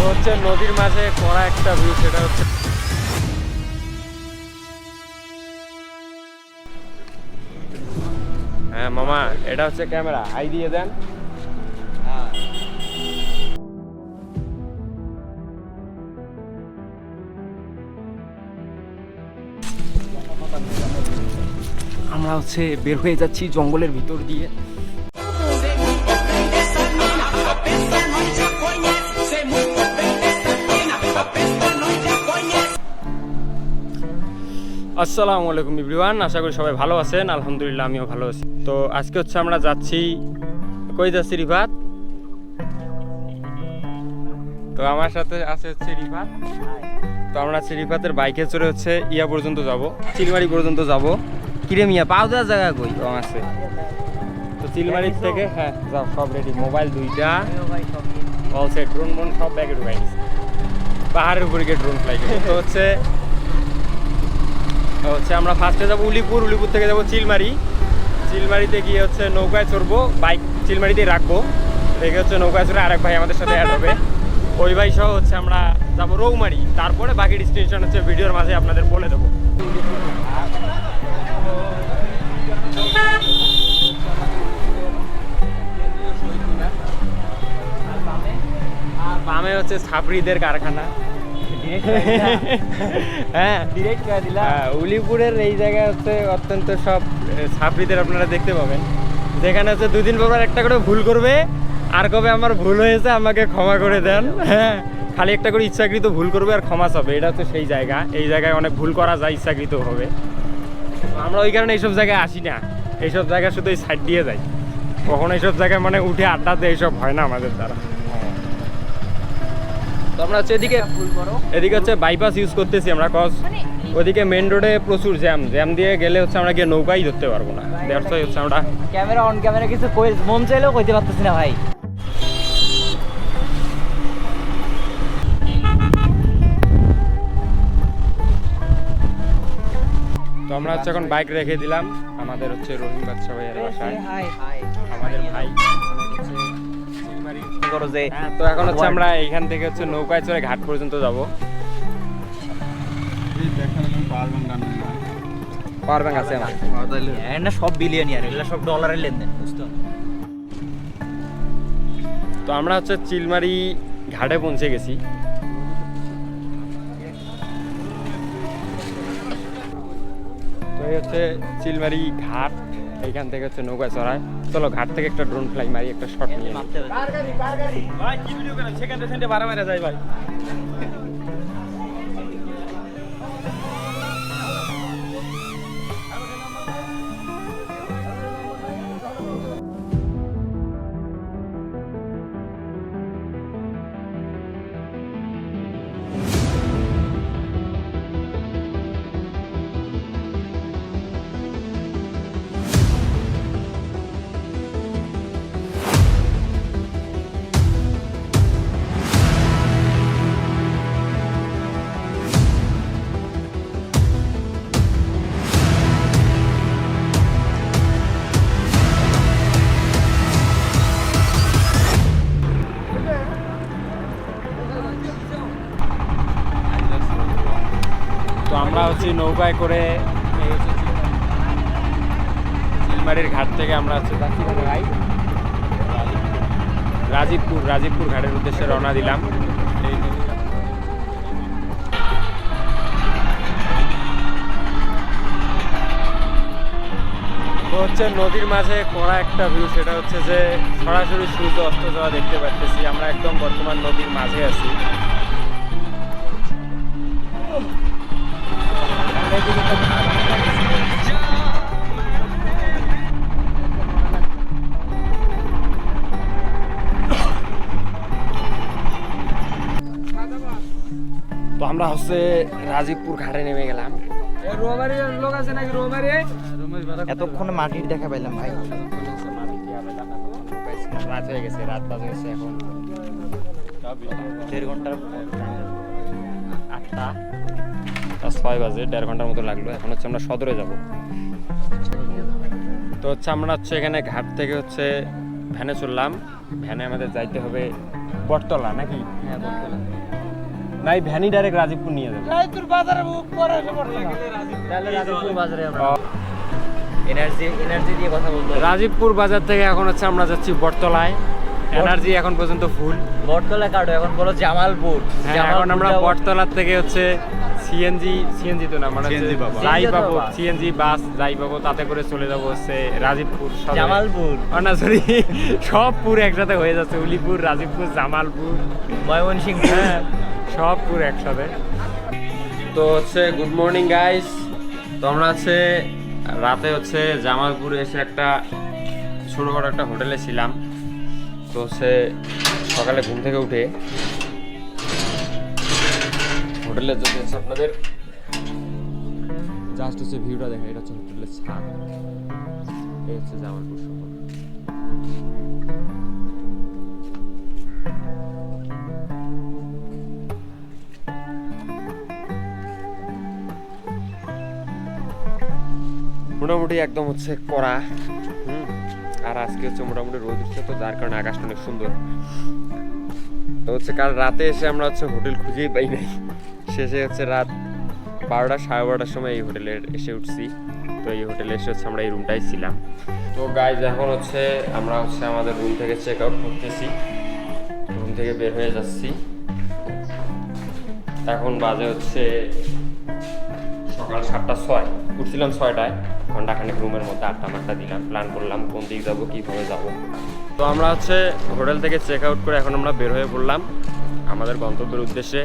হচ্ছে নদীর মাঝে করা একটা ভিউ, সেটা হচ্ছে হ্যাঁ মামা, এটা হচ্ছে ক্যামেরা, হাই দিয়ে দেন। আমরা হচ্ছে বের হয়ে যাচ্ছি জঙ্গলের ভিতর দিয়ে। আসসালামু আলাইকুম এভরিওয়ান, আশা করি সবাই ভালো আছেন। আলহামদুলিল্লাহ আমিও ভালো আছি। তো আজকে হচ্ছে আমরা যাচ্ছি, কই যাচ্ছি রিফাত। তো আমার সাথে আছে হচ্ছে রিফাত। তো আমরা রিফাতের বাইকে চড়ে হচ্ছে ইয়া পর্যন্ত যাব, চিলমারি পর্যন্ত যাব। কিরে মিয়া, পাও যাওয়ার জায়গা কই? ও আছে। তো চিলমারি থেকে হ্যাঁ যাও, সব রেডি, মোবাইল দুইটা, অল সেট, ড্রোন মন সব ব্যাগে ঢুকাই নিছি। পাহাড়ের উপরে গিয়ে ড্রোন ফ্লাই করি। তো হচ্ছে আমরা ফার্স্টে যাবো উলিপুর, উলিপুর থেকে যাবো চিলমারি। চিলমারিতে গিয়ে হচ্ছে নৌকায় চড়বো, বাইক চিলমারিতেই রাখবো, রেখে হচ্ছে নৌকায় চড়ে আরেক ভাই আমাদের সাথে অ্যাড হবে। ওই ভাই সহ হচ্ছে আমরা যাবো রৌমারি। তারপরে বাকি ডেস্টিনেশন হচ্ছে ভিডিওর মাঝে আপনাদের বলে দেবো। বামে হচ্ছে ছাপড়িদের কারখানা। হ্যাঁ উলিপুরের এই জায়গায় হচ্ছে অত্যন্ত সব ছাপড়িদের আপনারা দেখতে পাবেন, যেখানে হচ্ছে দুদিন পর একটা করে ভুল করবে আর কবে আমার ভুল হয়েছে আমাকে ক্ষমা করে দেন। হ্যাঁ, খালি একটা করে ইচ্ছাকৃত ভুল করবে আর ক্ষমা চাবে। এটা হচ্ছে সেই জায়গা, এই জায়গায় অনেক ভুল করা যায় ইচ্ছাকৃত হবে। আমরা ওই কারণে এইসব জায়গায় আসি না, এইসব জায়গায় শুধু এই সাইড দিয়ে যাই। কখনো এইসব জায়গায় মানে উঠে আড্ডাতে এইসব হয় না আমাদের দ্বারা। তো আমরা হচ্ছে এদিকে হচ্ছে বাইপাস ইউজ করতেছি আমরা, কজ ওদিকে মেন রোডে প্রচুর জ্যাম, জ্যাম দিয়ে গেলে হচ্ছে আমরা গিয়ে নৌকাই ধরতে পারবো না। দ্যাটস ওয়াই হচ্ছে আমরা ক্যামেরা অন ক্যামেরা কিছু কই মন চাইলেও কইতে পারতেছি না ভাই। তো আমরা হচ্ছে এখন বাইক রেখে দিলাম আমাদের হচ্ছে রহিম বাদশা ভাইয়ের বাসায়। আমাদের ভাই তো এখন হচ্ছে আমরা এইখান থেকে হচ্ছে নৌকায় চড়ে ঘাট পর্যন্ত যাব। পাওয়ার ব্যাংক আছে আমার, না সব বিলিয়নিয়ার, এগুলো সব ডলারের লেনদেন, বুঝতো। তো আমরা হচ্ছে চিলমারি ঘাটে পৌঁছে গেছি। তো এই হচ্ছে চিলমারি ঘাট, এইখান থেকে হচ্ছে নৌকা চড়ায়। চলো ঘাট থেকে একটা ড্রোন ফ্লাই মারি, একটা শট নিয়ে যাই ভাই। তো আমরা হচ্ছে নৌকায় করে চিলমারির ঘাট থেকে আমরা হচ্ছে রাজীবপুর ঘাটের উদ্দেশ্যে রওনা দিলাম। তো হচ্ছে নদীর মাঝে করা একটা ভিউ, সেটা হচ্ছে যে সরাসরি সূর্য অস্ত যাওয়া দেখতে পাচ্ছি। আমরা একদম বর্তমান নদীর মাঝে আছি। তো আমরা হচ্ছে রাজীবপুর ঘাটে নেমে গেলাম। এতক্ষণে মাটির দেখা পাইলাম ভাই। রাত হয়ে গেছে, রাত বাজে গেছে এখন 1.5 ঘন্টার 8টা 6 বাজে, 1.5 ঘন্টার মতো লাগলো। এখন হচ্ছে আমরা সদরে যাব। তো হচ্ছে আমরা হচ্ছে এখানে ঘাট থেকে হচ্ছে ভ্যানে চললাম। ভ্যানে আমাদের যাইতে হবে বটতলা নাকি? হ্যাঁ বটতলা। নাই ভ্যানি ডাইরেক্ট রাজীবপুর নিয়ে যাবে। তাহলে রাজীবপুর বাজারে আমরা এনার্জি দিয়ে কথা বলবো। রাজীবপুর বাজার থেকে এখন হচ্ছে আমরা যাচ্ছি বটতলায়। এনার্জি এখন পর্যন্ত ফুল। বটতলা কাটো, এখন বলো জামালপুর। হ্যাঁ, এখন আমরা বটতলার থেকে হচ্ছে সিএনজি তো না, মানে CNG পাবো। যাই পাবো, বাস। সিএনজি বাস যাই পাবো তাতে করে চলে যাবো হচ্ছে রাজীবপুর সদরে। জামালপুর, না সরি, সব পুর একসাথে হয়ে যাচ্ছে, উলিপুর, রাজীবপুর, জামালপুর, ময়মনসিংহ। হ্যাঁ সব পুর একসাথে। তো হচ্ছে গুড মর্নিং গাইস। তো আমরা হচ্ছে রাতে হচ্ছে জামালপুরে এসে একটা ছোটোখাটো একটা হোটেলে ছিলাম। তো হচ্ছে সকালে ঘুম থেকে উঠে হোটেলে যদি হচ্ছে আপনাদের জাস্ট হচ্ছে ভিউটা দেখা, এটা হচ্ছে হোটেলের ছাদ, এই হচ্ছে জামালপুর শহর। মোটামুটি একদম হচ্ছে কড়া, আর আজকে হচ্ছে মোটামুটি রোদ উঠছে, তো যার কারণে আকাশটা অনেক সুন্দর। তো হচ্ছে কাল রাতে এসে আমরা হচ্ছে হোটেল খুঁজেই পাই নাই, শেষে হচ্ছে রাত 12টা 12:30টার সময় এই হোটেলে এসে উঠছি। তো এই হোটেলে এসে হচ্ছে আমরা এই রুমটাই ছিলাম। তো গাইজ এখন হচ্ছে আমরা হচ্ছে আমাদের রুম থেকে চেক আউট করতেছি, রুম থেকে বের হয়ে যাচ্ছি। এখন বাজে হচ্ছে সকাল 7:06। উঠছিলাম 6টায়, ঘন্টাখানেক রুমের মধ্যে আড্ডা দিলাম, প্ল্যান করলাম কোন দিক যাবো, কীভাবে যাবো। তো আমরা হচ্ছে হোটেল থেকে চেক আউট করে এখন আমরা বের হয়ে পড়লাম আমাদের গন্তব্যের উদ্দেশ্যে।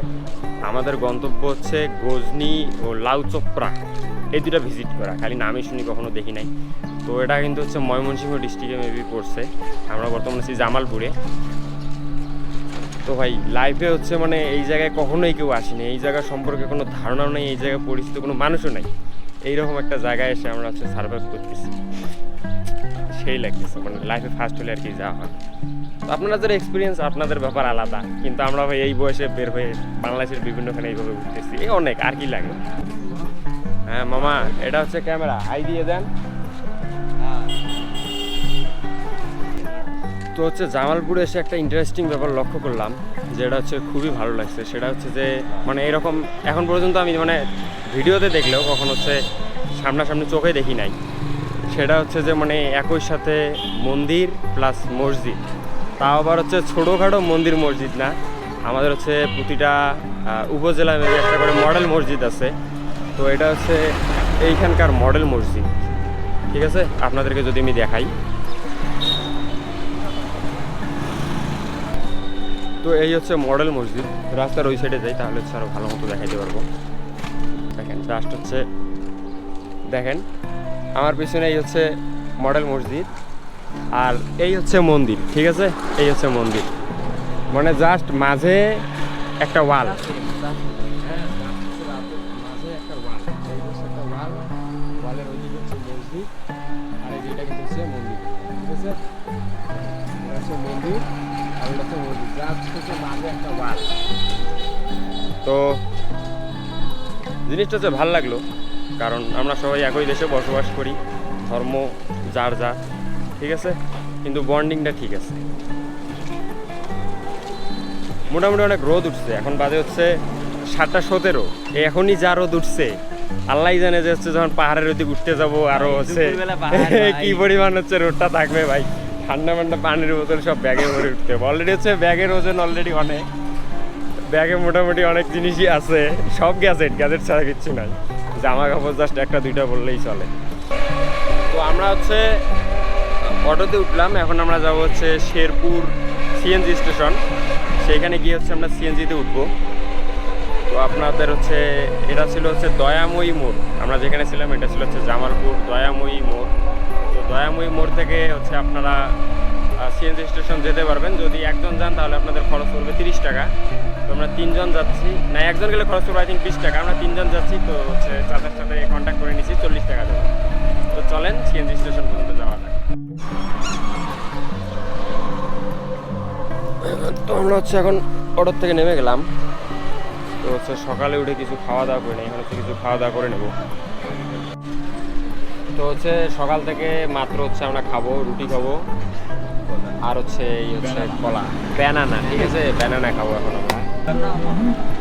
আমাদের গন্তব্য হচ্ছে গজনি ও লাউচোপড়া, এই দুটা ভিজিট করা। খালি নামই শুনি, কখনো দেখি নাই। তো এটা কিন্তু হচ্ছে ময়মনসিংহ ডিস্ট্রিক্টে মেবি পড়ছে। আমরা বর্তমানে আছি জামালপুরে। তো ভাই লাইফে হচ্ছে মানে এই জায়গায় কখনোই কেউ আসেনি, এই জায়গা সম্পর্কে কোনো ধারণাও নেই, এই জায়গায় পরিচিত কোনো মানুষও নাই। এইরকম একটা জায়গায় এসে আমরা হচ্ছে সার্ভাইভ করতেছি, সেই লাগতেছে। মানে লাইফে ফার্স্ট হলে আর কি যাওয়া হয়। তো আপনাদের এক্সপিরিয়েন্স, আপনাদের ব্যাপার আলাদা, কিন্তু আমরা ভাই এই বয়সে বের হয়ে বাংলাদেশের বিভিন্নখানে এইভাবে ঘুরতেছি, এই অনেক আর কি লাগে। হ্যাঁ মামা, এটা হচ্ছে ক্যামেরা, হাই দিয়ে দেন। তো হচ্ছে জামালপুরে এসে একটা ইন্টারেস্টিং ব্যাপার লক্ষ্য করলাম, যেটা হচ্ছে খুবই ভালো লাগছে। সেটা হচ্ছে যে মানে এরকম এখন পর্যন্ত আমি মানে ভিডিওতে দেখলেও কখন হচ্ছে সামনাসামনি চোখে দেখি নাই। সেটা হচ্ছে যে মানে একই সাথে মন্দির প্লাস মসজিদ, তাও আবার হচ্ছে ছোটোখাটো মন্দির মসজিদ না, আমাদের হচ্ছে প্রতিটা উপজেলায় মেবি একটা করে মডেল মসজিদ আছে। তো এটা হচ্ছে এইখানকার মডেল মসজিদ, ঠিক আছে? আপনাদেরকে যদি আমি দেখাই, তো এই হচ্ছে মডেল মসজিদ। রাস্তার ওই সাইডে যাই তাহলে হচ্ছে আরও ভালো মতো দেখাইতে পারবো। দেখেন জাস্ট হচ্ছে দেখেন আমার পিছনে এই হচ্ছে মডেল মসজিদ, আর এই হচ্ছে মন্দির, ঠিক আছে? এই হচ্ছে মন্দির, মানে জাস্ট মাঝে একটা ওয়াল, ওয়ালের ওইদিকে হচ্ছে মসজিদ, আর এইটা কিন্তু হচ্ছে মন্দির, ঠিক আছে? এটা হচ্ছে মন্দির আর এটা হচ্ছে মসজিদ, জাস্ট হচ্ছে মাঝে একটা ওয়াল। তো জিনিসটা হচ্ছে ভালো লাগলো, কারণ আমরা সবাই একই দেশে বসবাস করি, ধর্ম যার যা, ঠিক আছে, কিন্তু বন্ডিংটা ঠিক আছে। মোটামুটি অনেক রোদ উঠছে, এখন বাজে হচ্ছে 7:17। এখনই যা রোদ উঠছে, আল্লাহ জানে যে হচ্ছে যখন পাহাড়ের ওদিকে উঠতে যাবো আরো হচ্ছে কি পরিমাণ হচ্ছে রোদটা থাকবে ভাই। ঠান্ডা ঠান্ডা পানির বোতল সব ব্যাগে ভরে উঠতে হবে। অলরেডি হচ্ছে ব্যাগের ওজন অলরেডি অনেক, ব্যাগে মোটামুটি অনেক জিনিসই আছে, সব গ্যাজেট ছাড়া কিচ্ছু নাই। জামা কাপড় জাস্ট একটা দুইটা বললেই চলে। তো আমরা হচ্ছে অটোতে উঠলাম, এখন আমরা যাব হচ্ছে শেরপুর সিএনজি স্টেশন, সেইখানে গিয়ে হচ্ছে আমরা সিএনজিতে উঠবো। তো আপনাদের হচ্ছে এটা ছিল হচ্ছে দয়াময়ী মোড়, আমরা যেখানে ছিলাম এটা ছিল হচ্ছে জামালপুর দয়াময়ী মোড়। তো দয়াময়ী মোড় থেকে হচ্ছে আপনারা সিএনজি স্টেশন যেতে পারবেন। যদি একজন যান তাহলে আপনাদের খরচ পড়বে 30 টাকা। তো আমরা 3 জন যাচ্ছি, না একজন গেলে খরচ পড়বে আই থিঙ্ক 20 টাকা। আমরা 3 জন যাচ্ছি, তো হচ্ছে চাচার সাথে কন্ট্যাক্ট করে নিচ্ছি, 40 টাকা দেবো। তো চলেন সিএনজি স্টেশন পর্যন্ত যাওয়া যায়। তো আমরা হচ্ছে এখন অটোর থেকে নেমে গেলাম। তো হচ্ছে সকালে উঠে কিছু খাওয়া দাওয়া করে নেই, এখন হচ্ছে কিছু খাওয়া দাওয়া করে নেব। তো হচ্ছে সকাল থেকে মাত্র হচ্ছে আমরা খাবো, রুটি খাবো, আর হচ্ছে এই হচ্ছে কলা, ব্যানানা। ঠিক আছে, ব্যানানা খাবো এখন আমরা।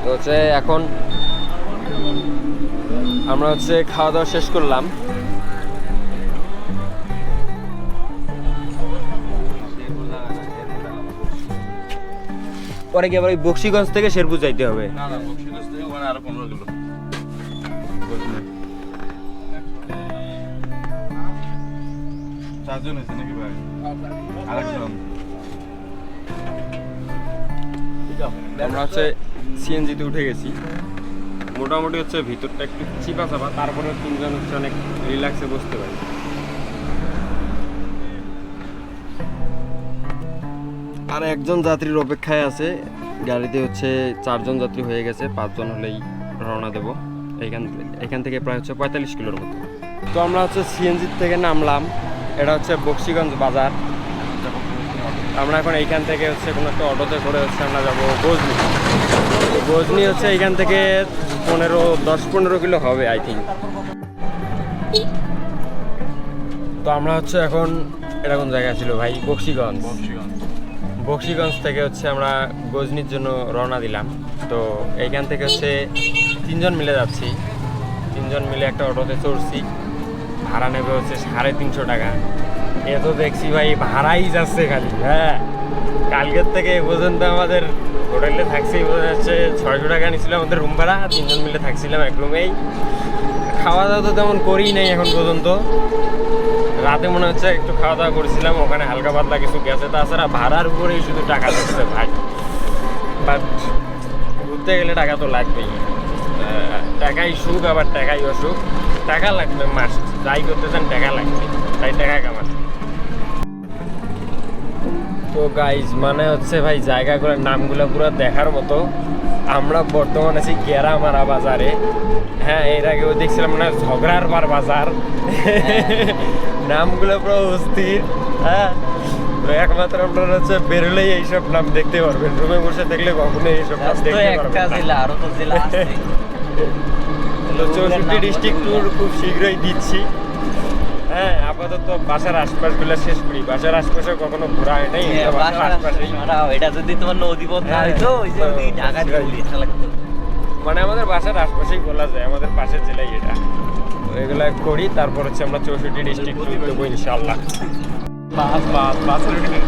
তো হচ্ছে এখন আমরা হচ্ছে খাওয়া দাওয়া শেষ করলাম। পরে কি আবার ওই বক্সিগঞ্জ থেকে শেরপুর যাইতে হবে? না না, বক্সিগঞ্জ থেকে ওখানে আরো 15 কিলো। চারজন হয়েছে নাকি ভাই? আরেকজন। আমরা হচ্ছে সিএনজিতে উঠে গেছি। মোটামুটি হচ্ছে ভিতরটা একটু চিপা চাপা, তারপরে তিনজন হচ্ছে অনেক রিল্যাক্সে বসতে পারি। আর একজন যাত্রীর অপেক্ষায় আছে। গাড়িতে হচ্ছে 4 জন যাত্রী হয়ে গেছে, 5 জন হলেই রওনা দেব। এখান থেকে প্রায় হচ্ছে 45 কিলোর মতো। তো আমরা হচ্ছে সিএনজি থেকে নামলাম। এটা হচ্ছে বক্সিগঞ্জ বাজার। আমরা এখন এইখান থেকে হচ্ছে কোনো একটা অটোতে করে হচ্ছে আমরা যাবো গজনি। গজনি হচ্ছে এইখান থেকে 10-15 কিলো হবে আই থিঙ্ক। তো আমরা হচ্ছে এখন এটা কোন জায়গা ছিল ভাই? বক্সিগঞ্জ। বক্সিগঞ্জ থেকে হচ্ছে আমরা গজনির জন্য রওনা দিলাম। তো এইখান থেকে হচ্ছে 3 জন মিলে যাচ্ছি। 3 জন মিলে একটা অটোতে চড়ছি। ভাড়া নেবে হচ্ছে 350 টাকা। এ তো দেখছি ভাই ভাড়াই যাচ্ছে খালি। হ্যাঁ, কালকের থেকে এ পর্যন্ত আমাদের হোটেলে থাকছি বোঝা যাচ্ছে 600 টাকা নিয়েছিল আমাদের রুম ভাড়া। 3 জন মিলে থাকছিলাম এক রুমেই। খাওয়া দাওয়া তো তেমন করেই নাই এখন পর্যন্ত। রাতে মনে হচ্ছে একটু খাওয়া দাওয়া করেছিলাম, ওখানে হালকা পাতলা কিছু গেছে। তাছাড়া ভাড়ার উপরেই শুধু টাকা দিচ্ছে ভাই। বাট ঘুরতে গেলে টাকা তো লাগবেই। টাকাই সুখ, আবার টাকাই অসুখ। টাকা লাগবে মাস্ট, যাই করতে চান টাকা লাগবে, তাই টাকা কামাতে। তো গাইজ মানে হচ্ছে ভাই জায়গাগুলোর নামগুলো পুরো দেখার মতো। আমরা বর্তমানে আছি গেরামারা বাজারে। হ্যাঁ, এর আগেও দেখছিলাম না ঝগড়ার বার বাজার। নামগুলো পুরো অস্থির। হ্যাঁ, তো একমাত্র আপনারা হচ্ছে বেরোলেই এইসব নাম দেখতে পারবেন। রুমে বসে দেখলে কখনোই এইসব নাম দেখতে পারবেন না। আরো তো জেলা আছে। তো 64 ডিস্ট্রিক্ট ট্যুর খুব শীঘ্রই দিচ্ছি। হ্যাঁ, আপাতত বাসার আশপাশগুলো শেষ করি। বাসার আশপাশে কখনো ঘোরা হয় নাই। বাসার আশপাশেই এটা যদি তোমার নদীপথ না হইতো, ওই যে ওই ঢাকা দিয়ে ইচ্ছা লাগতো। মানে আমাদের বাসার আশপাশেই বলা যায়, আমাদের পাশের জেলায় এটা। তো এগুলো করি, তারপর হচ্ছে আমরা 64 ডিস্ট্রিক্ট ট্যুর দেবো ইনশাআল্লাহ। বাস রেডি।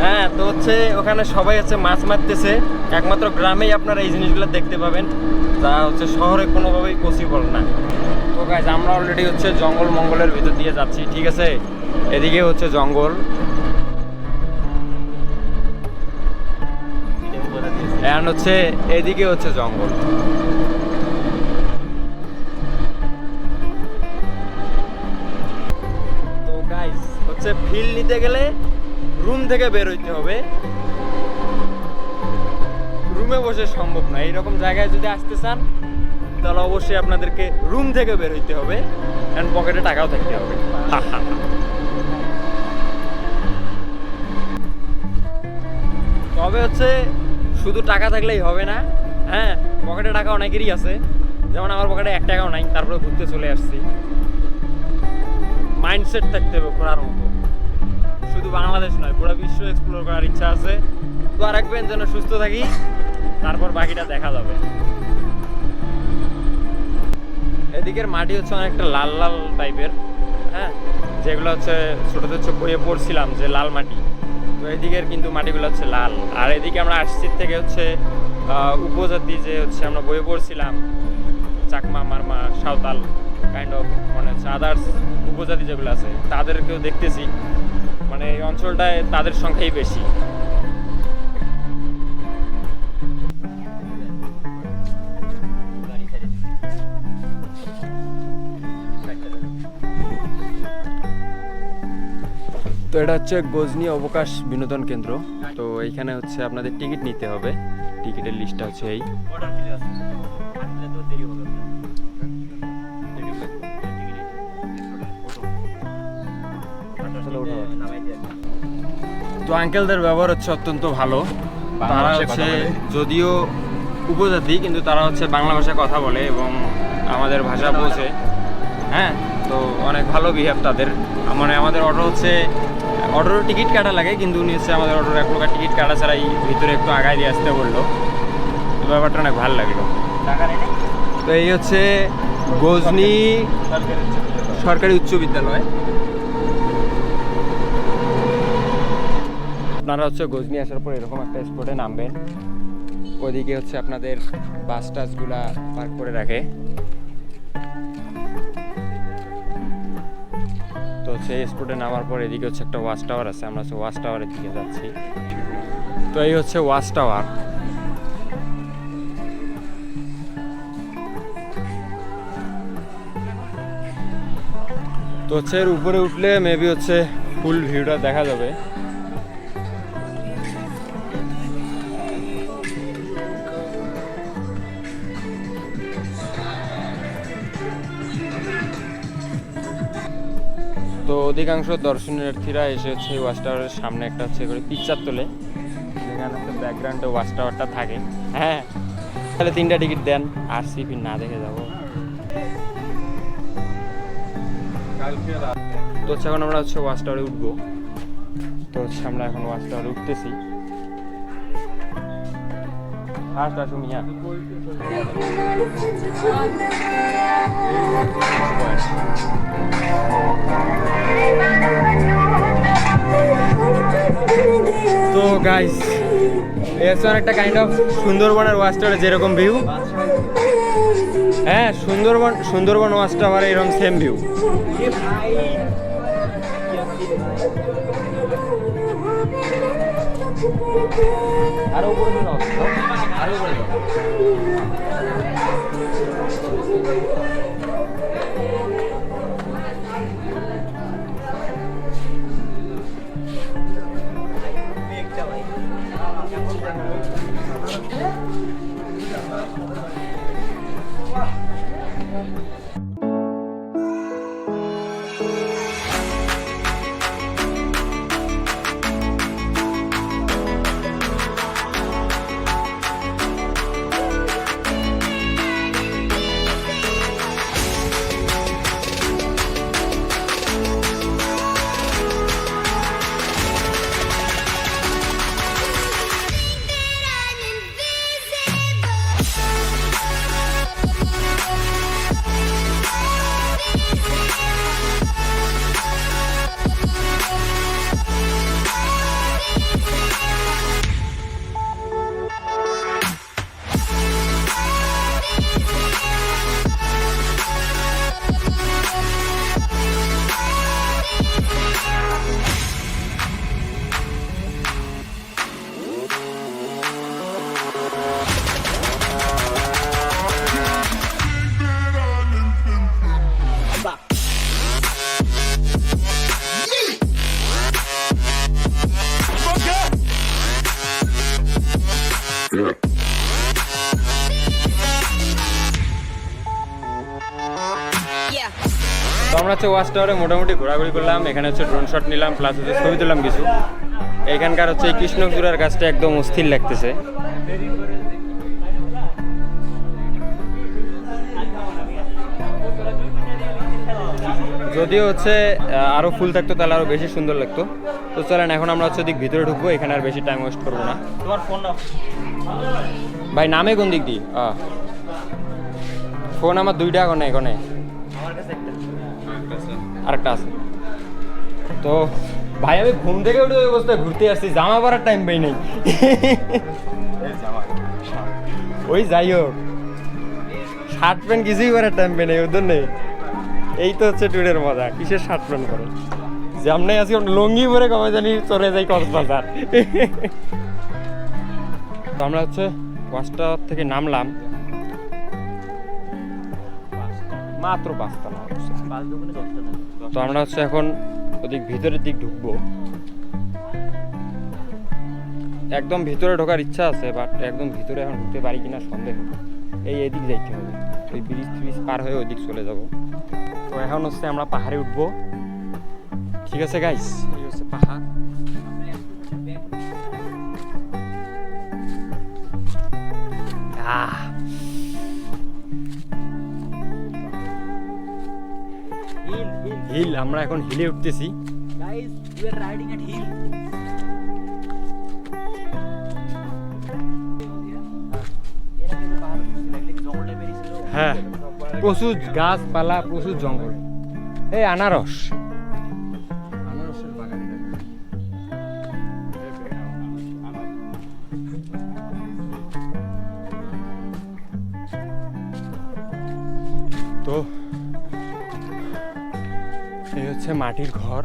হ্যাঁ, তো হচ্ছে ওখানে সবাই হচ্ছে মাছ মারতেছে। একমাত্র গ্রামেই আপনারা এই জিনিসগুলো দেখতে পাবেন, যা হচ্ছে শহরে কোনোভাবেই পসিবল না। তো গাইজ আমরা অলরেডি হচ্ছে জঙ্গল মঙ্গলের ভিতর দিয়ে যাচ্ছি। ঠিক আছে, এদিকে হচ্ছে জঙ্গল, এখন হচ্ছে এদিকে হচ্ছে জঙ্গল। তো গাইজ হচ্ছে ফিল নিতে গেলে রুম থেকে বের হইতে হবে। রুমে বসে সম্ভব না। এইরকম জায়গায় যদি আসতে চান তাহলে অবশ্যই আপনাদেরকে রুম থেকে বের হইতে হবে, এন্ড পকেটে টাকাও থাকতে হবে। তবে হচ্ছে শুধু টাকা থাকলেই হবে না। হ্যাঁ, পকেটে টাকা অনেকেরই আছে, যেমন আমার পকেটে 1 টাকাও নাই, তারপরে ঘুরতে চলে আসছি। মাইন্ডসেট থাকতে হবে ঘোরার মতো। শুধু বাংলাদেশ নয়, পুরো বিশ্ব এক্সপ্লোর করার ইচ্ছা আছে। তো আর রাখবেন যেন সুস্থ থাকি, তারপর বাকিটা দেখা যাবে। এদিকের মাটি হচ্ছে অনেকটা লাল লাল টাইপের। হ্যাঁ, যেগুলো হচ্ছে ছোটোতে হচ্ছে বইয়ে পড়ছিলাম যে লাল মাটি, তো এদিকের কিন্তু মাটিগুলো হচ্ছে লাল। আর এদিকে আমরা আসছি থেকে হচ্ছে উপজাতি, যে হচ্ছে আমরা বইয়ে পড়ছিলাম চাকমা, মারমা, সাঁওতাল কাইন্ড অফ, মানে হচ্ছে আদার্স উপজাতি যেগুলো আছে তাদেরকেও দেখতেছি। মানে এই অঞ্চলটায় তাদের সংখ্যাই বেশি। তো এটা হচ্ছে গজনি অবকাশ বিনোদন কেন্দ্র। তো এইখানে হচ্ছে আপনাদের টিকিট নিতে হবে। টিকিটের লিস্টটা হচ্ছে এই। তো আঙ্কেলদের ব্যবহার হচ্ছে অত্যন্ত ভালো। তারা হচ্ছে যদিও উপজাতি, কিন্তু তারা হচ্ছে বাংলা ভাষায় কথা বলে এবং আমাদের ভাষা বোঝে। হ্যাঁ, তো অনেক ভালো বিহেভ তাদের। মানে আমাদের অটো হচ্ছে, অটোর টিকিট কাটা লাগে, কিন্তু উনি হচ্ছে আমাদের অটোর এক প্রকার টিকিট কাটা ছাড়াই ভিতরে একটু আগায় দিয়ে আসতে বললো। ব্যাপারটা অনেক ভালো লাগলো। তো এই হচ্ছে গজনি সরকারি উচ্চ বিদ্যালয়। আপনারা হচ্ছে গজনি আসার পর এরকম একটা স্পটে নামবেন। ওদিকে হচ্ছে আপনাদের বাস টাসগুলা পার্ক করে রাখে। তো হচ্ছে এই স্পটে নামার পর এদিকে হচ্ছে একটা ওয়াচ টাওয়ার আছে, আমরা হচ্ছে ওয়াচ টাওয়ারের দিকে যাচ্ছি। তো এই হচ্ছে ওয়াচ টাওয়ার। তো হচ্ছে এর উপরে উঠলে মেবি হচ্ছে ফুল ভিউটা দেখা যাবে। তো অধিকাংশ দর্শনার্থীরা এসে হচ্ছে এই ওয়াচ টাওয়ারের সামনে একটা হচ্ছে করে পিকচার তোলে, যেখানে হচ্ছে ব্যাকগ্রাউন্ডে ওয়াচ টাওয়ারটা থাকে। হ্যাঁ, তাহলে 3টা টিকিট দেন, আর সিপি না দেখে যাবো। তো হচ্ছে এখন আমরা হচ্ছে ওয়াচ টাওয়ারে উঠবো। তো হচ্ছে আমরা এখন ওয়াচ টাওয়ারে উঠতেছি। ফার্স্ট আসুন ইয়া। তো গাইস, এই হচ্ছে অনেকটা কাইন্ড অফ সুন্দরবনের ওয়াচ টাওয়ারে যেরকম ভিউ। হ্যাঁ, সুন্দরবন ওয়াচ টাওয়ারে এরকম সেম ভিউ। আরো উপরে যাও, আরো উপরে যাও। তো আমরা হচ্ছে ওয়াচ টাওয়ারে মোটামুটি ঘোরাঘুরি করলাম। এখানে হচ্ছে ড্রোন শট নিলাম, প্লাস হচ্ছে ছবি তুললাম কিছু। এখানকার হচ্ছে এই কৃষ্ণচূড়ার গাছটা একদম অস্থির লাগতেছে। যদিও হচ্ছে আরো ফুল থাকতো তাহলে আরো বেশি সুন্দর লাগতো। তো চলেন এখন আমরা হচ্ছে দিক ভিতরে ঢুকবো, এখানে আর বেশি টাইম ওয়েস্ট করবো না। তোমার ফোন নাও ভাই, নামে কোন দিক দিয়ে? ফোন আমার 2টা এখানে আমার কাছে একটা আরেকটা আছে। তো ভাই আমি ঘুম থেকে উঠে ওই অবস্থায় ঘুরতে আসছি, জামা পরার টাইম পাই নাই। ওই যাই হোক, শার্ট প্যান্ট কিছুই পরার টাইম পাই নাই ওদের নেই। এই তো হচ্ছে ট্যুরের মজা, কিসের শার্ট প্যান্ট পরে যেমন আজকে লঙ্গি পরে কমে জানি চলে যাই কক্সবাজার। তো আমরা হচ্ছে ওয়াচ টাওয়ার থেকে নামলাম, মাত্র 5 তলা। তো আমরা হচ্ছে এখন ওদিক ভিতরের দিক ঢুকবো। একদম ভিতরে ঢোকার ইচ্ছা আছে, বাট একদম ভিতরে এখন ঢুকতে পারি কিনা সন্দেহ। এদিক যাইতে হবে, ওই ব্রিজ পার হয়ে ওইদিক চলে যাব। তো এখন হচ্ছে আমরা পাহাড়ে উঠবো। ঠিক আছে গাইস, এই হচ্ছে পাহাড়। হিল, আমরা এখন হিলে উঠতেছি। Guys we are riding at hill. হ্যাঁ, প্রচুর গাছপালা, প্রচুর জঙ্গল। এই আনারস, আনারসের বাগান এটা। তো এই হচ্ছে মাটির ঘর।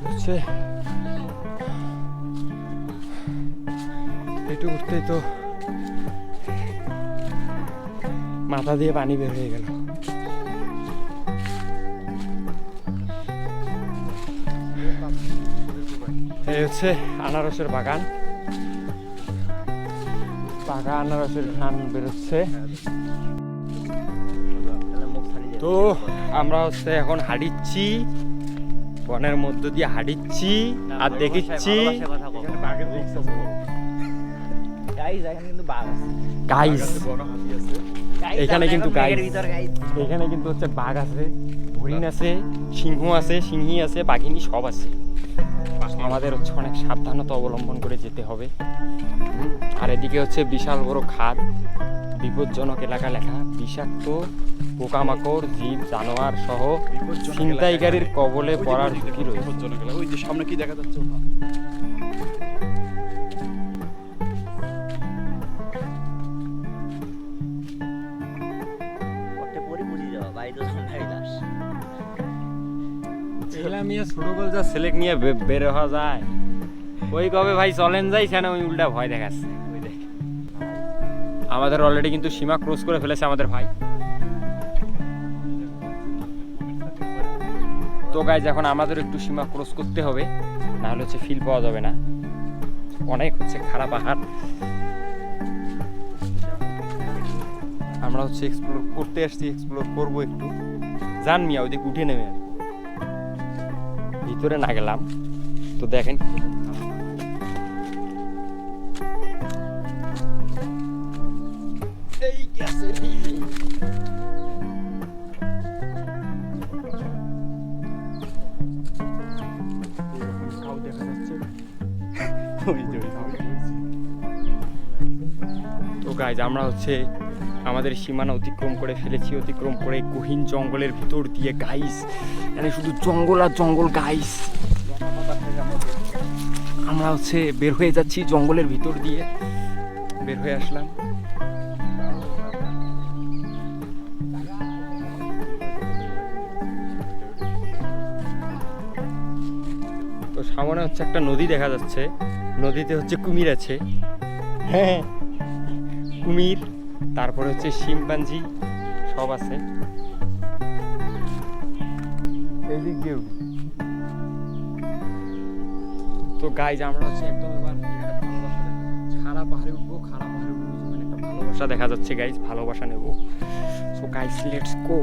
হচ্ছে একটু উঠতেই তো মাথা দিয়ে পানি বের হয়ে গেল। এই হচ্ছে আনারসের বাগান, পাকা আনারসের ঘ্রাণ বেরোচ্ছে। তো আমরা হচ্ছে এখন হাঁটিচ্ছি, বনের মধ্য দিয়ে হাঁটিচ্ছি আর দেখিচ্ছি। গাইস এখানে কিন্তু বাঘ আছে। গাইস এখানে কিন্তু গাইস ভিতর গাইস এখানে কিন্তু হচ্ছে বাঘ আছে, হরিণ আছে, সিংহ আছে, সিংহী আছে, বাঘিনী সব আছে। আমাদের হচ্ছে অনেক সাবধানতা অবলম্বন করে যেতে হবে। আর এদিকে হচ্ছে বিশাল বড় খাদ, বিপজ্জনক এলাকা লেখা, বিষাক্ত পোকামাকড়, জীব জানোয়ার সহ ছিনতাইকারীর কবলে পড়ার ঝুঁকি রয়েছে। ওই যে সামনে কি দেখা যাচ্ছে? ওতে পরি বুঝি যাও ভাই তো ভাই দাস। ছেলে মিয়া ছোট গোল যা সিলেক্ট নিয়ে বের হওয়া যায়, ওই কবে ভাই চলেন যাই সেখানে ওই উল্টা ভয় দেখাচ্ছে। ওই দেখ আমাদের অলরেডি কিন্তু সীমা ক্রস করে ফেলেছে আমাদের ভাই। তো গাইজ এখন আমাদের একটু সীমা ক্রস করতে হবে, না হলে হচ্ছে ফিল পাওয়া যাবে না। অনেক হচ্ছে খারাপ পাহাড়, আমরা হচ্ছে এক্সপ্লোর করতে আসছি, এক্সপ্লোর করবো একটু। জান মিয়া ওইদিকে উঠে নেমে ভিতরে না গেলাম তো দেখেন এই গেছে। তো গাইজ আমরা হচ্ছে আমাদের সীমানা অতিক্রম করে ফেলেছি, অতিক্রম করে গহীন জঙ্গলের ভিতর দিয়ে। গাইস মানে শুধু জঙ্গল আর জঙ্গল গাইস। আমরা হচ্ছে বের হয়ে যাচ্ছি জঙ্গলের ভিতর দিয়ে, বের হয়ে আসলাম। তো সামনে হচ্ছে একটা নদী দেখা যাচ্ছে, নদীতে হচ্ছে কুমির আছে। হ্যাঁ কুমির, তারপরে হচ্ছে শিম্পাঞ্জি সব আছে। এই দিক দিয়ে তো গাইজ আমরা হচ্ছে একদম এবার খারাপ পাহাড়ে উঠবো, খারাপ পাহাড়ে উঠবো, মানে একটা ভালোবাসা দেখা যাচ্ছে গাইজ, ভালোবাসা নেবো। So guys let's go.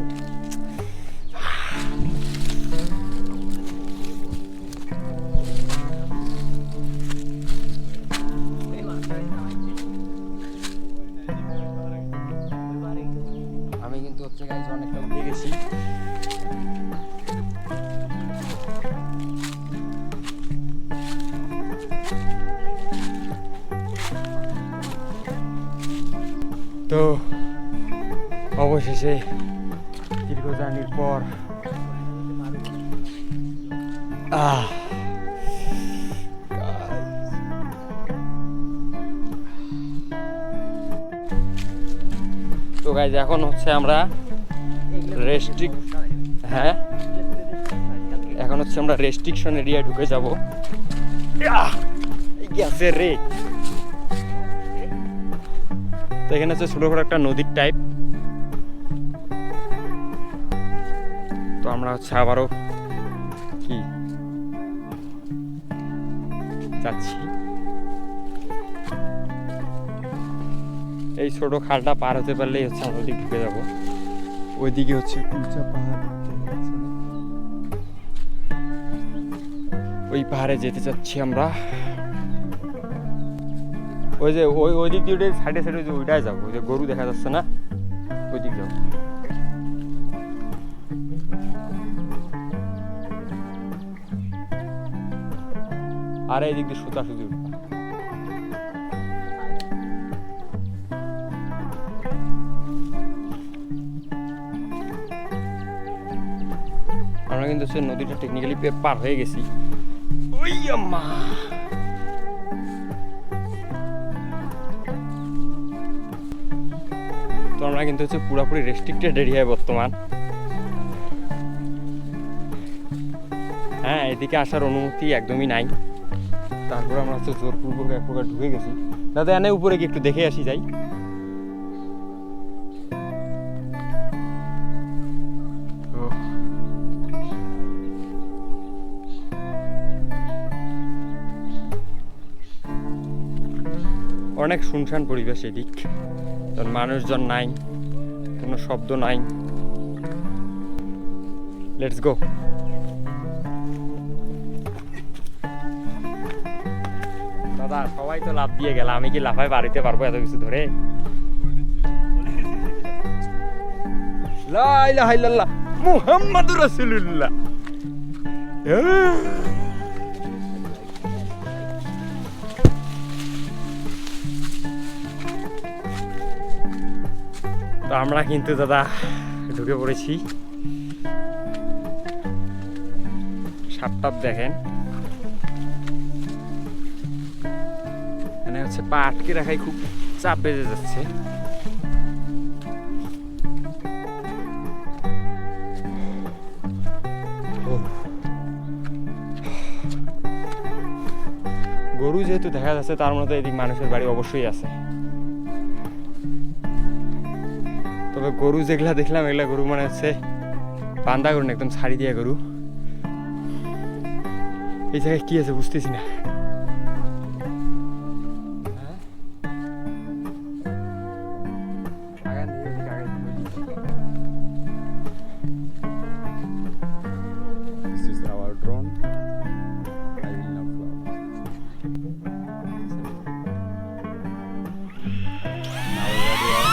আমি কিন্তু হচ্ছে গাইজ অনেকটা উঠে গেছি। তো অবশেষে দীর্ঘ জার্নির পর তো গাইজ এখন হচ্ছে আমরা হ্যাঁ এখন হচ্ছে আমরা রেস্ট্রিকশন এরিয়া ঢুকে যাব। গ্যাসের রে, তো এখানে হচ্ছে ছোটখাটো একটা নদীর টাইপ। তো আমরা হচ্ছে আবারও কি যাচ্ছি, এই ছোট খালটা পার হতে পারলেই হচ্ছে আমরা ওদিকে ঢুকে যাবো। ওইদিকে হচ্ছে কুলচা পাহাড়, ওই পাহাড়ে যেতে চাচ্ছি আমরা। ওই যে ওই দিক দিয়ে সাইডে সাইডে ওইটাই যাবো, ওই যে গরু দেখা যাচ্ছে না। আর এই দিক দিয়ে সুতা সুজি উঠবা। আমরা কিন্তু হচ্ছে নদীটা টেকনিক্যালি পার হয়ে গেছি। ওই আম্মা, তো আমরা কিন্তু হচ্ছে পুরোপুরি রেস্ট্রিক্টেড এরিয়ায় বর্তমান। হ্যাঁ, এদিকে আসার অনুমতি একদমই নাই। তারপরে আমরা হচ্ছে জোরপূর্বক এক প্রকার ঢুকে গেছি। দাদা এনে উপরে কি একটু দেখে আসি যাই। অনেক শুনশান পরিবেশ এদিক, কারণ মানুষজন নাই, কোনো শব্দ নাই। Let's go. দাদা সবাই তো লাফ দিয়ে গেল, আমি কি লাফাই বাড়িতে পারবো এত কিছু ধরে? লা ইলাহা ইল্লাল্লাহ মুহাম্মাদুর রাসূলুল্লাহ। তো আমরা কিন্তু দাদা ঢুকে পড়েছি। সাপটাপ দেখেন, মানে হচ্ছে পা আটকে রাখাই খুব চাপ বেজে যাচ্ছে। গরু যেহেতু দেখা যাচ্ছে, তার মধ্যে এদিক মানুষের বাড়ি অবশ্যই আছে। তবে গরু যেগুলা দেখলাম, এগুলা গরু মানে হচ্ছে বান্ধা গরু না, একদম ছাড়ি দিয়া গরু। এই জায়গায় কি আছে বুঝতেছি না। This is our drone. I will not fly. Now ready are.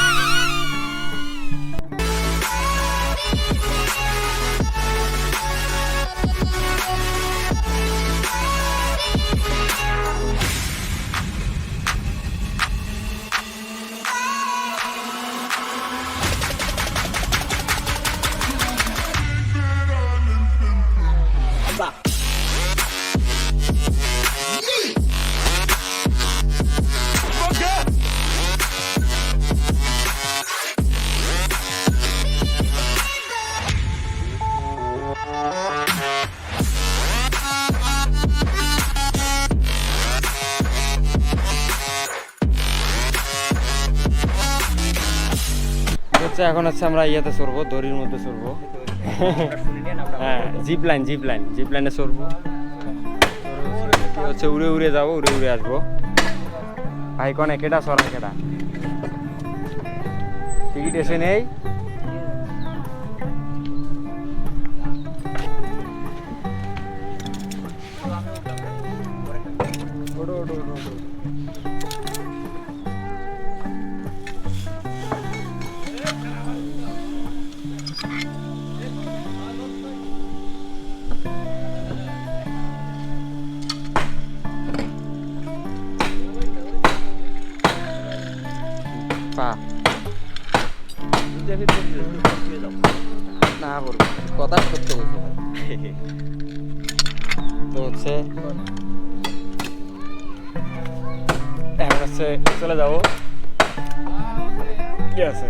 এখন হচ্ছে আমরা ইয়েতে চড়বো, দড়ির মধ্যে চড়বো। হ্যাঁ, জিপ লাইনে চড়বো। হচ্ছে উড়ে উড়ে যাবো, উড়ে উড়ে আসবো। ভাই কনে কেটা সরাই কেটা টিকিট এসে নেই। না বলবো কথা করতে বলবো। তো হচ্ছে এখন হচ্ছে চলে যাবো। কি আছে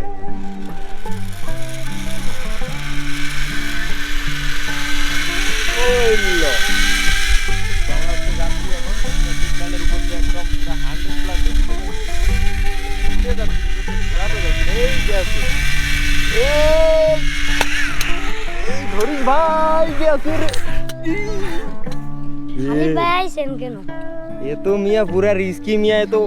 এ তো মিয়া পুরা রিস্কি মিয়া। এ তো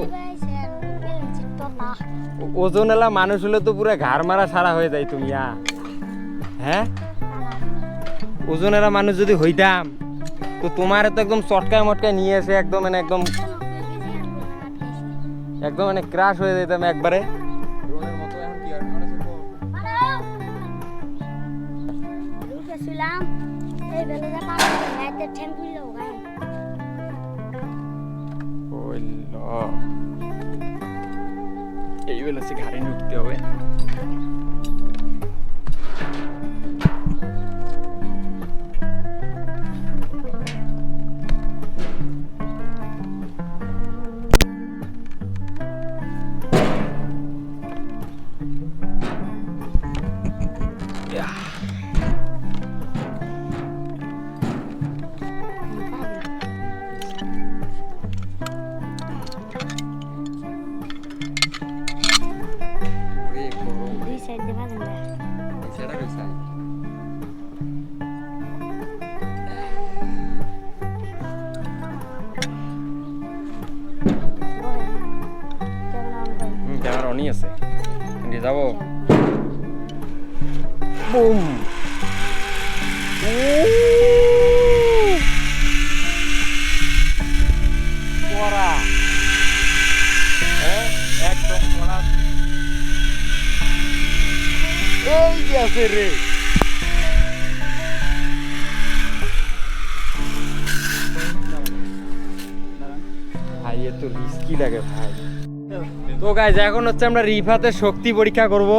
ওজনওয়ালা মানুষ হলে তো পুরা ঘাড় মারা সারা হয়ে যায় তো মিয়া। হ্যাঁ, ওজনেরা মানুষ যদি হইতাম তো তোমার তো একদম চটকায় মটকায় নিয়ে এসে একদম মানে একদম মানে ক্রাশ হয়ে যেতাম একবারে। এইগুলো হচ্ছে ঘাড়ে ঢুকতে হবে। দুই সাইড দিয়ে বাঁধেন না। বলেন, কেমন আনবেন? ক্যামেরা অনই আছে, দিয়ে যাবো। বুম। কড়া। হ্যাঁ, একদম কড়া। এই যে আছে রে। ভাই এ তো রিস্কি লাগে ভাই। তো গাইজ এখন হচ্ছে আমরা রিফাতের শক্তি পরীক্ষা করব,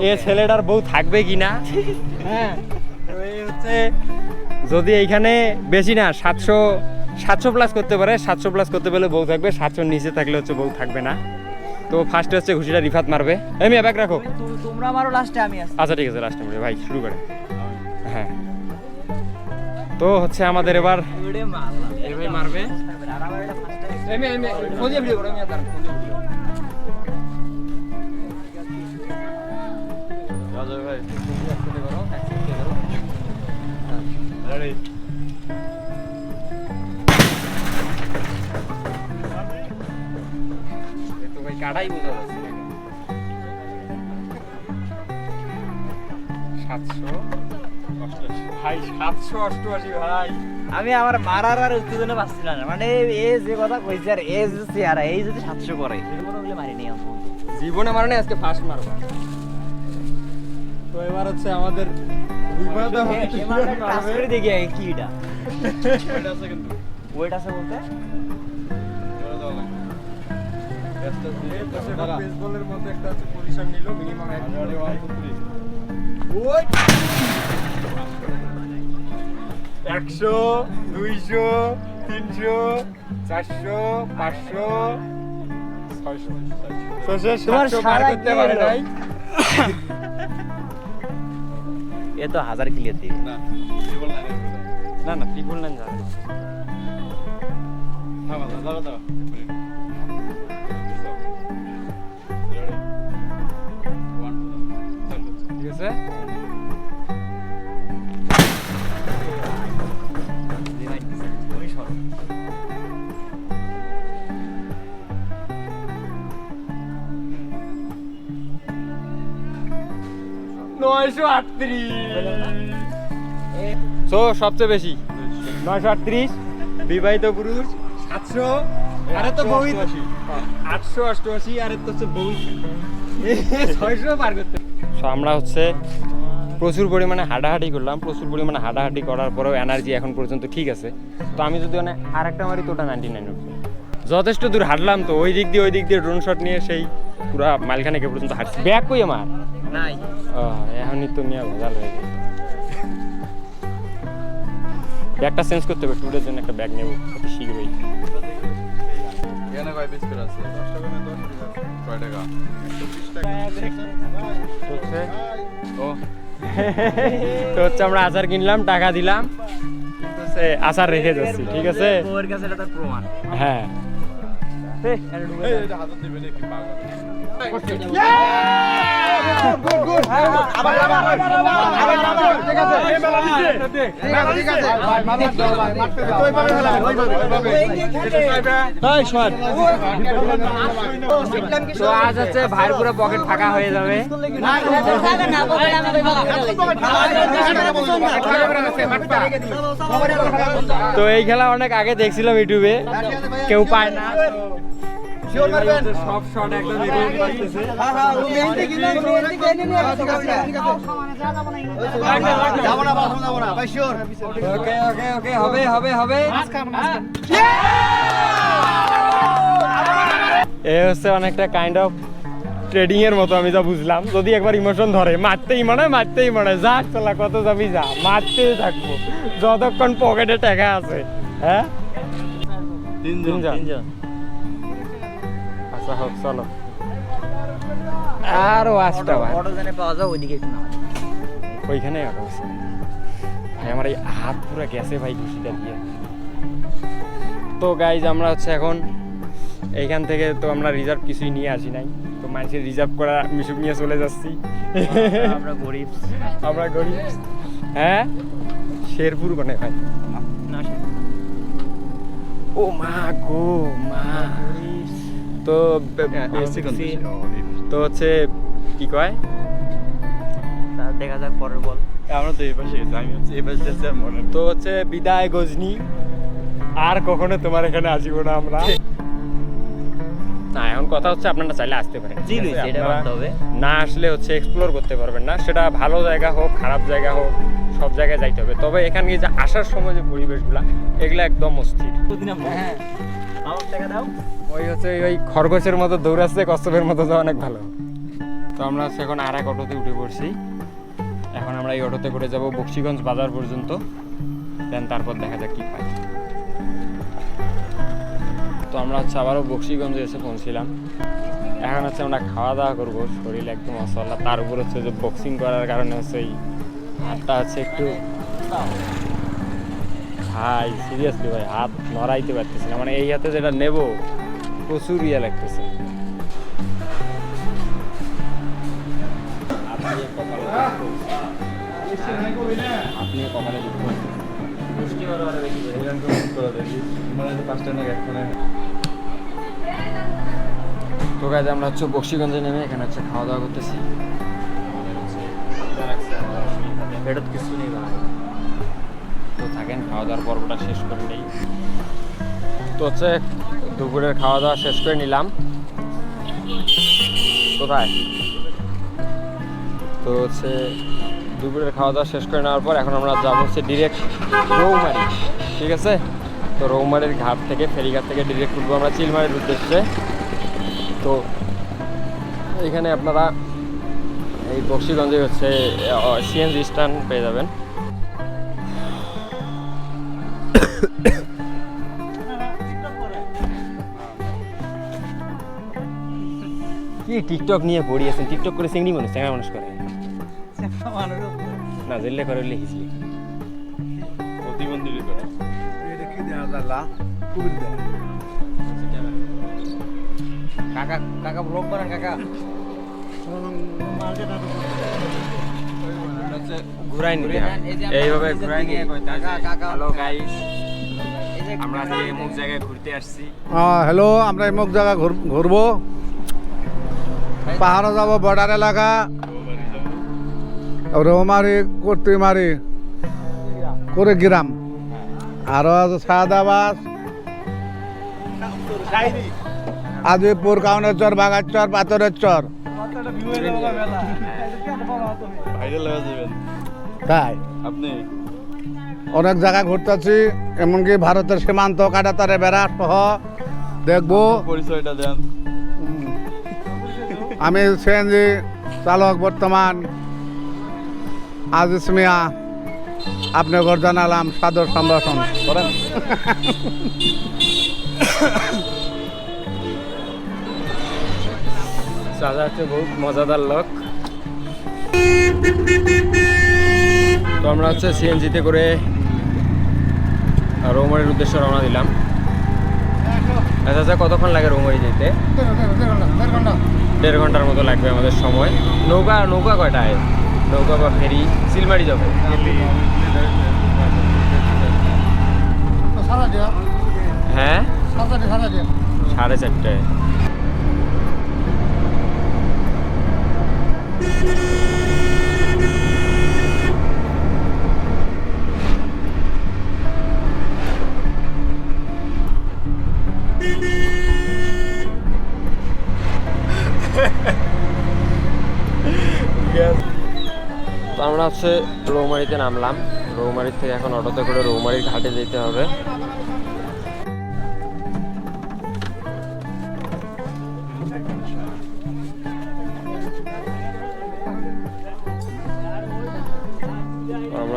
এ ছেলেটার বউ থাকবে কিনা। হ্যাঁ, তো এই হচ্ছে যদি এইখানে বেশি না 700 প্লাস করতে পারে, 700 প্লাস করতে পারলে বউ থাকবে, 700 নিচে থাকলে হচ্ছে বউ থাকবে না। তো ফার্স্টে হচ্ছে ঘুষিটা রিফাত মারবে। এমনি ব্যাগ রাখো। তোমরা মারো, লাস্টে আমি আসি। আচ্ছা ঠিক আছে, লাস্ট নম্বরে ভাই শুরু করে। হ্যাঁ, তো হচ্ছে আমাদের এবার ওরে মারলাম। এই ভাই মারবে। আর আমার এটা ফার্স্ট টাইম। এমনি ফোন দিয়ে ভিডিও করো, আমি আর তার ফোন দিয়ে ভিডিও। রাজা ভাই একসাথে করো, একসাথে করো। রেডি এ তো ভাই কাটাই বোঝা যাচ্ছে না। 700 ভাই, 788 ভাই। আমি আমার মারার আর উত্তেজনা পাচ্ছিলাম না, মানে এ যে কথা কইছে আর এ যে চেহারা, এই যদি 700 করে জীবনে বলে মারিনি আমি। জীবনে মারনে আজকে ফার্স্ট মারবো। তো এবার হচ্ছে আমাদের বিপদে কাজ করে দেখি আগে কি এটা এটা আছে কিন্তু ওয়েট আছে বলতে ধরে দাও লাগে ব্যস্ত দিয়ে বেসবলের মতো একটা হচ্ছে পজিশন নিল মিনিমাম 1 2 3 ওই 100 200 300 400 500 600 তোমার 700 পার সারা করতে কি পারে হলো? নাই। এ তো 1000 ক্লিয়ার দিবে না জীবন না না না ট্রিপল নাইন যাবে না। থামা দাও দাও ঠিক আছে, তুমি সরো 938 সো সবচেয়ে বেশি 938 বিবাহিত পুরুষ 700 আরে তো বউই 888 আরে তো হচ্ছে বউই 600 পার করতে। সো আমরা হচ্ছে প্রচুর পরিমাণে হাঁটাহাঁটি করলাম, প্রচুর পরিমাণে হাঁটাহাঁটি করার পরেও এনার্জি এখন পর্যন্ত ঠিক আছে। তো আমি যদি মানে আরেকটা মারি তো ওটা 99 উঠবে। যথেষ্ট দূর হাঁটলাম, তো ওই দিক দিয়ে ড্রোন শট নিয়ে সেই পুরা মাইলখানেকে পর্যন্ত হাঁটছি। ব্যাগ কই আমার? নাই এখনই তো মিয়া ভেজাল হয়ে গেছে। ব্যাগটা চেঞ্জ করতে হবে, ট্যুরের জন্য একটা ব্যাগ নেব অতি শীঘ্রই। এখানে কয় পিস করে আছে 10 টাকা না 10 পিস আছে কয় টাকা 25 টাকা হচ্ছে ও তো হচ্ছে আমরা আচার কিনলাম, টাকা দিলাম, কিন্তু হচ্ছে আচার রেখে যাচ্ছি। ঠিক আছে, ওর কাছে এটা তার প্রমাণ। হ্যাঁ এই এটা হাতে দিবে নাকি পাগল তো আজ হচ্ছে ভাইয়ের পুরো পকেট ফাঁকা হয়ে যাবে। তো এই খেলা অনেক আগে দেখছিলাম ইউটিউবে, কেউ পায় না। সব শট একদম ওকে হবে। এ হচ্ছে অনেকটা কাইন্ড অফ ট্রেডিং এর মতো, আমি যা বুঝলাম। যদি একবার ইমোশন ধরে মারতেই মনে হয় যা চলা কত যাবি যা, মারতেই থাকবো যতক্ষণ পকেটে টাকা আছে। হ্যাঁ তিনজন আচ্ছা হোক চলো আরো আসটা ভাই অটো জানে পাওয়া যায় ওইদিকে একটু নামাই। ওইখানে অটো আছে ভাই। আমার এই হাত পুরো গেছে ভাই ঘুষিটা দিয়ে। তো গাইজ আমরা হচ্ছে এখন এইখান থেকে তো আমরা রিজার্ভ কিছুই নিয়ে আসি নাই, তো মানুষের রিজার্ভ করা মিশুক নিয়ে চলে যাচ্ছি। আমরা গরিব আমরা গরিব। হ্যাঁ শেরপুর মানে ভাই। না ও মা গো মা। তো তো হচ্ছে কি কয়, দেখা যাক পরের বল। আমরা তো এই পাশে গেছি, আমি হচ্ছে এই পাশে যাচ্ছি আর মনে তো হচ্ছে বিদায় গজনি, আর কখনো তোমার এখানে আসিব না আমরা। না এখন কথা হচ্ছে আপনারা চাইলে আসতে পারেন, ঠিক আছে? এটা আপনারা মানতে হবে। না আসলে হচ্ছে এক্সপ্লোর করতে পারবেন না, সেটা ভালো জায়গা হোক খারাপ জায়গা হোক সব জায়গায় যাইতে হবে। তবে এখানে যে আসার সময় যে পরিবেশগুলা এগুলা একদম অস্থির। হ্যাঁ আমার টাকা দাও। ওই হচ্ছে ওই খরগোশের মতো দৌড়াচ্ছে, কচ্ছপের মতো যাওয়া অনেক ভালো। তো আমরা হচ্ছে এখন আর এক অটোতে উঠে পড়ছি। এখন আমরা এই অটোতে করে যাব বক্সিগঞ্জ বাজার পর্যন্ত, দেন তারপর দেখা যাক কি পাই। তো আমরা হচ্ছে আবারও বক্সিগঞ্জে এসে পৌঁছিলাম। এখন হচ্ছে আমরা খাওয়া দাওয়া করবো, শরীর একদম অসল্লা। তার উপর হচ্ছে যে বক্সিং করার কারণে হচ্ছে এই হাতটা হচ্ছে একটু ভাই সিরিয়াসলি ভাই হাত নড়াইতে পারতেছি না, মানে এই হাতে যেটা নেব প্রচুর ইয়ে লাগতেছে। আপনি কপালে দুঃখ তো গাইজ আমরা হচ্ছে বক্সিগঞ্জে নেমে এখানে হচ্ছে খাওয়া দাওয়া করতেছি। এটা তো কিছু নেই ভাই। তো থাকেন খাওয়া দাওয়ার পর্বটা শেষ করে নেই। তো হচ্ছে দুপুরের খাওয়া দাওয়া শেষ করে নিলাম। কোথায় তো হচ্ছে দুপুরের খাওয়া দাওয়া শেষ করে নেওয়ার পর এখন আমরা যাবো হচ্ছে ডিরেক্ট রৌমারি, ঠিক আছে? তো রৌমারির ঘাট থেকে ফেরিঘাট থেকে ডিরেক্ট উঠবো আমরা চিলমারির উদ্দেশ্যে। তো এখানে আপনারা এই বক্সিগঞ্জে হচ্ছে সিএনজি স্ট্যান্ড পেয়ে যাবেন। কি টিকটক নিয়ে পড়িয়েছেন? টিকটক করে চিংড়ি মানুষ চ্যাংড়া মানুষ করে না, জেলে করে হিজলি প্রতিবন্ধী কাকা কাকা ব্লগ করেন কাকা। ঘুরাই নিতে হয়। এইভাবে ঘুরাই নিয়ে হ্যালো গাইস, আমরা আজকে অমুক জায়গায় ঘুরতে আসছি। হ্যালো, আমরা এমুক জায়গা ঘুরবো, পাহাড়ে যাব, বর্ডার এলাকা, রৌমারি, কর্তিমারি, কুড়িগ্রাম, আরো আছে সাদাবাস, আদিপুর, কাউনেরচর, বাগারচর, পাথরের চর। ভাইরাল হয়ে যাবেন তাই আপনি। অনেক জায়গা ঘুরতেছি, এমনকি ভারতের সীমান্ত কাটাতারে বেড়া সহ দেখবো। পরিচয়টা দেন। আমি সিএনজি চালক বর্তমান আজিজ মিয়া, আপনি ঘর জানালাম সাদর সম্ভাষণ করেন। চাচা হচ্ছে বহুত মজাদার লোক। তো আমরা হচ্ছে সিএনজিতে করে রৌমারির উদ্দেশ্যে রওনা দিলাম। আচ্ছা কতক্ষণ লাগে রৌমারি যেতে? 1.5 ঘন্টার মতো লাগবে আমাদের সময়। নৌকা কয়টায়? নৌকা বা ফেরি চিলমারি যাবে? হ্যাঁ 4:30। তো আমরা হচ্ছে রৌমারিতে নামলাম। রৌমারির থেকে এখন অটোতে করে রৌমারির ঘাটে যেতে হবে।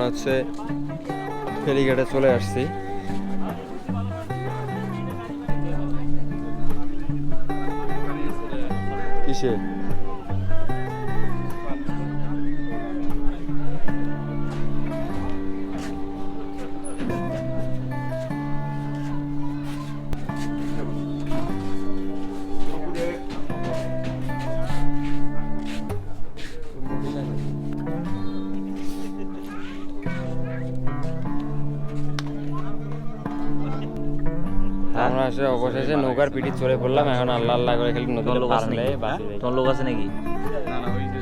হচ্ছে ফেরিঘাটে চলে আসছি। কিসে? আমরা আসলে অবশেষে নৌকার পিঠে চলে পড়লাম। এখন আল্লাহ আল্লাহ করে খালি নদীতে লোক পার আছে হলে নাকি? বাঁচি যাই। তোর লোক আছে নাকি? না না ওই যে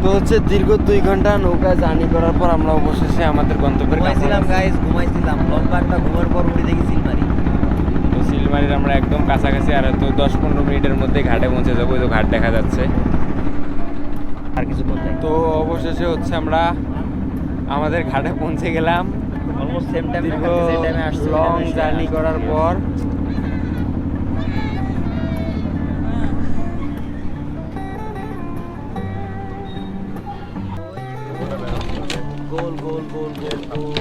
তো হচ্ছে দীর্ঘ 2 ঘন্টা নৌকায় জার্নি করার পর আমরা অবশেষে আমাদের গন্তব্যের কাছে ঘুমাইছিলাম আছি। গাইস, ঘুমাইছিলাম। লম্বা একটা ঘুমার পর উঠে দেখি সিলমারি। তো সিলমারির আমরা একদম কাছাকাছি, আর তো 10-15 মিনিটের মধ্যে ঘাটে পৌঁছে যাবো। এই তো ঘাট দেখা যাচ্ছে। আর কিছু বলতে তো অবশেষে হচ্ছে আমরা আমাদের ঘাটে পৌঁছে গেলাম। অলমোস্ট সেম টাইম দীর্ঘ সেই টাইমে আসছে। লং জার্নি করার পর গোল গোল গোল গোল গোল।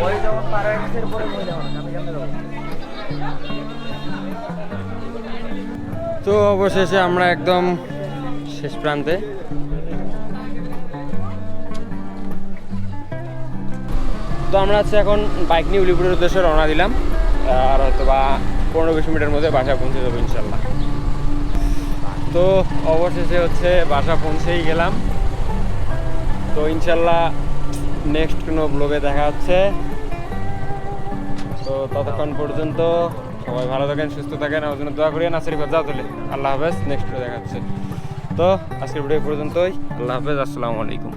ওই যখন প্যারাগ্লাইডের পরে মই যাবো না, আমি কেমনে যাবো? তো অবশেষে আমরা একদম শেষ প্রান্তে। তো আমরা হচ্ছে এখন বাইক নিয়ে উলিপুরের উদ্দেশ্যে রওনা দিলাম। আর হয়তো বা 15-20 মিনিটের মধ্যে বাসা পৌঁছে যাবো ইনশাল্লাহ। তো অবশেষে হচ্ছে বাসা পৌঁছেই গেলাম। তো ইনশাল্লাহ নেক্সট কোনো ব্লগে দেখা হচ্ছে। তো ততক্ষণ পর্যন্ত সবাই ভালো থাকেন, সুস্থ থাকেন, আমার জন্য দোয়া করিয়েন। নাসির যাও তাহলে, আল্লাহ হাফেজ। নেক্সট ভিডিও দেখা হচ্ছে। তো আজকের ভিডিও পর্যন্তই। আল্লাহ হাফেজ, আসসালামু আলাইকুম।